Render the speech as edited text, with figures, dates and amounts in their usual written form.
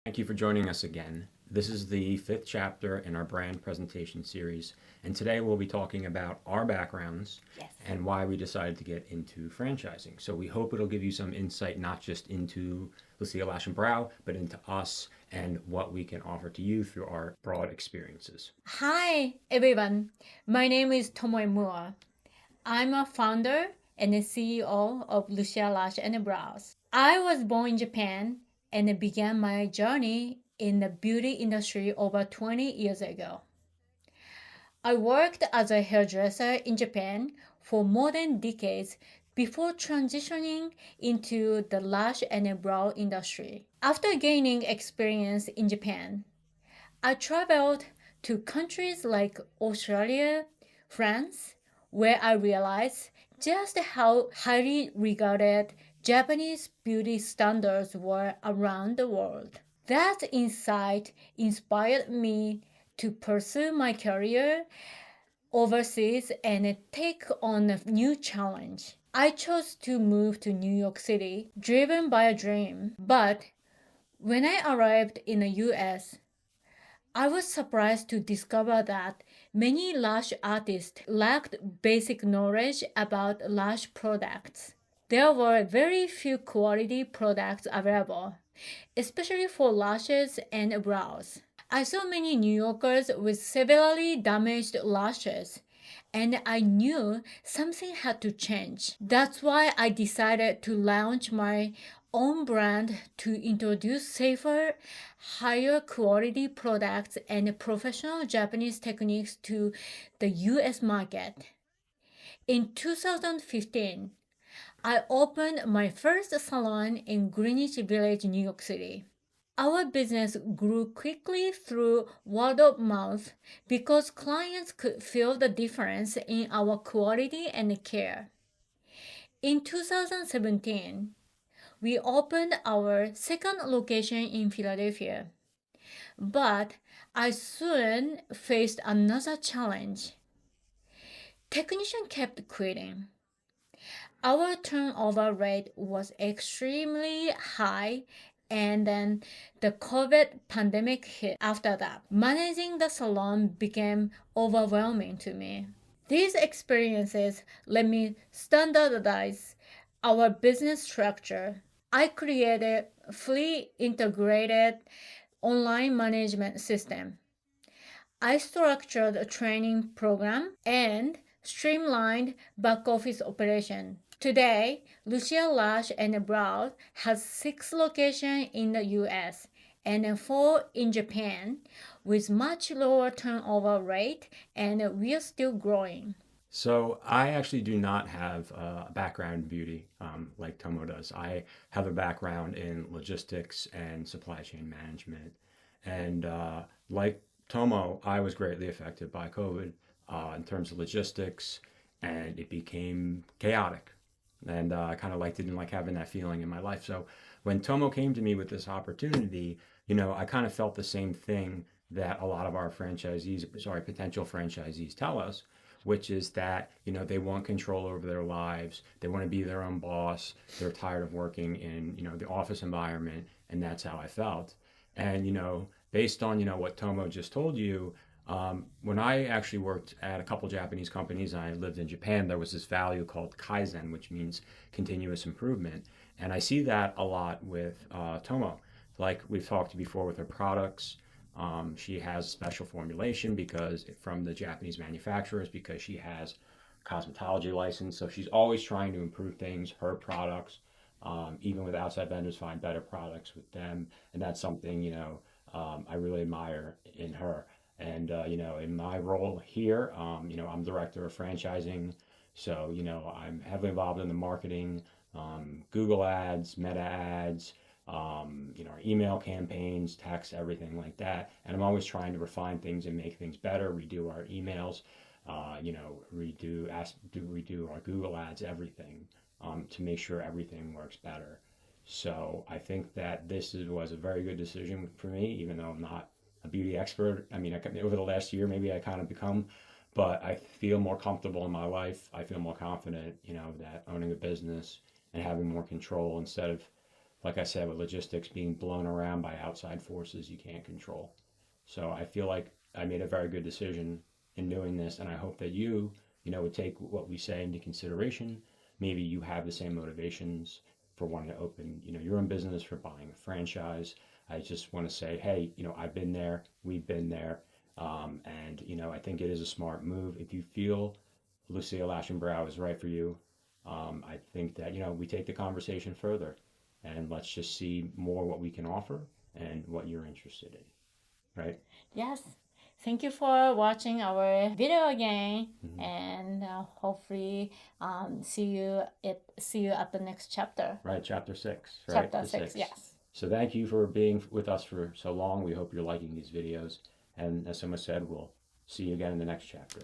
Thank you for joining us again. This is the fifth chapter in our brand presentation series, and today we'll be talking about our backgrounds Yes. and why we decided to get into franchising. So we hope it'll give you some insight not just into Lucille Lash and Brow, but into us and what we can offer to you through our broad experiences. Hi, everyone. My name is Tomoe Moore. I'm a founder and a CEO of Lucia Lash and Brows. I was born in Japan and began my journey in the beauty industry over 20 years ago. I worked as a hairdresser in Japan for more than decades before transitioning into the lash and brow industry. After gaining experience in Japan, I traveled to countries like Australia, France, where I realized just how highly regarded Japanese beauty standards were around the world. That insight inspired me to pursue my career overseas and take on a new challenge. I chose to move to New York City, driven by a dream. But when I arrived in the US, I was surprised to discover that many lash artists lacked basic knowledge about lash products. There were very few quality products available, especially for lashes and brows. I saw many New Yorkers with severely damaged lashes, and I knew something had to change. That's why I decided to launch my own brand to introduce safer, higher quality products and professional Japanese techniques to the US market. In 2015, I opened my first salon in Greenwich Village, New York City. Our business grew quickly through word of mouth because clients could feel the difference in our quality and care. In 2017, we opened our second location in Philadelphia. But I soon faced another challenge. Technicians kept quitting. Our turnover rate was extremely high, and then the COVID pandemic hit after that. Managing the salon became overwhelming to me. These experiences let me standardize our business structure. I created a fully integrated online management system. I structured a training program and streamlined back office operation. Today, Lucia Lash and Brow has 6 locations in the US and 4 in Japan with much lower turnover rate, and we are still growing. So I actually do not have a background in beauty like Tomo does. I have a background in logistics and supply chain management. And like Tomo, I was greatly affected by COVID in terms of logistics, and it became chaotic. And I kind of didn't like having that feeling in my life. So when Tomo came to me with this opportunity, I kind of felt the same thing that a lot of our potential franchisees tell us, which is that they want control over their lives, they want to be their own boss, they're tired of working in the office environment, and that's how I felt. And based on what Tomo just told you, when I actually worked at a couple Japanese companies and I lived in Japan, there was this value called kaizen, which means continuous improvement. And I see that a lot with Tomo. Like we've talked before with her products, she has special formulation because from the Japanese manufacturers because she has cosmetology license. So she's always trying to improve things, her products, even with outside vendors, find better products with them. And that's something, I really admire in her. And, in my role here, I'm director of franchising. So, I'm heavily involved in the marketing, Google ads, meta ads, our email campaigns, text, everything like that. And I'm always trying to refine things and make things better, redo our emails, redo our Google ads, everything, to make sure everything works better. So I think that was a very good decision for me, even though I'm not a beauty expert. I mean, over the last year, maybe I kind of become, but I feel more comfortable in my life. I feel more confident, that owning a business and having more control instead of like I said, with logistics being blown around by outside forces you can't control. So I feel like I made a very good decision in doing this, and I hope that would take what we say into consideration. Maybe you have the same motivations for wanting to open, your own business, for buying a franchise. I just want to say, hey, I've been there, we've been there, and I think it is a smart move. If you feel Lucille Ashenbrow is right for you, I think that we take the conversation further, and let's just see more what we can offer and what you're interested in, right? Yes. Thank you for watching our video again, Mhm. and hopefully see you at the next chapter. Right, chapter 6, right? Chapter The 6. 6. Yes. So thank you for being with us for so long. We hope you're liking these videos. And as someone said, we'll see you again in the next chapter.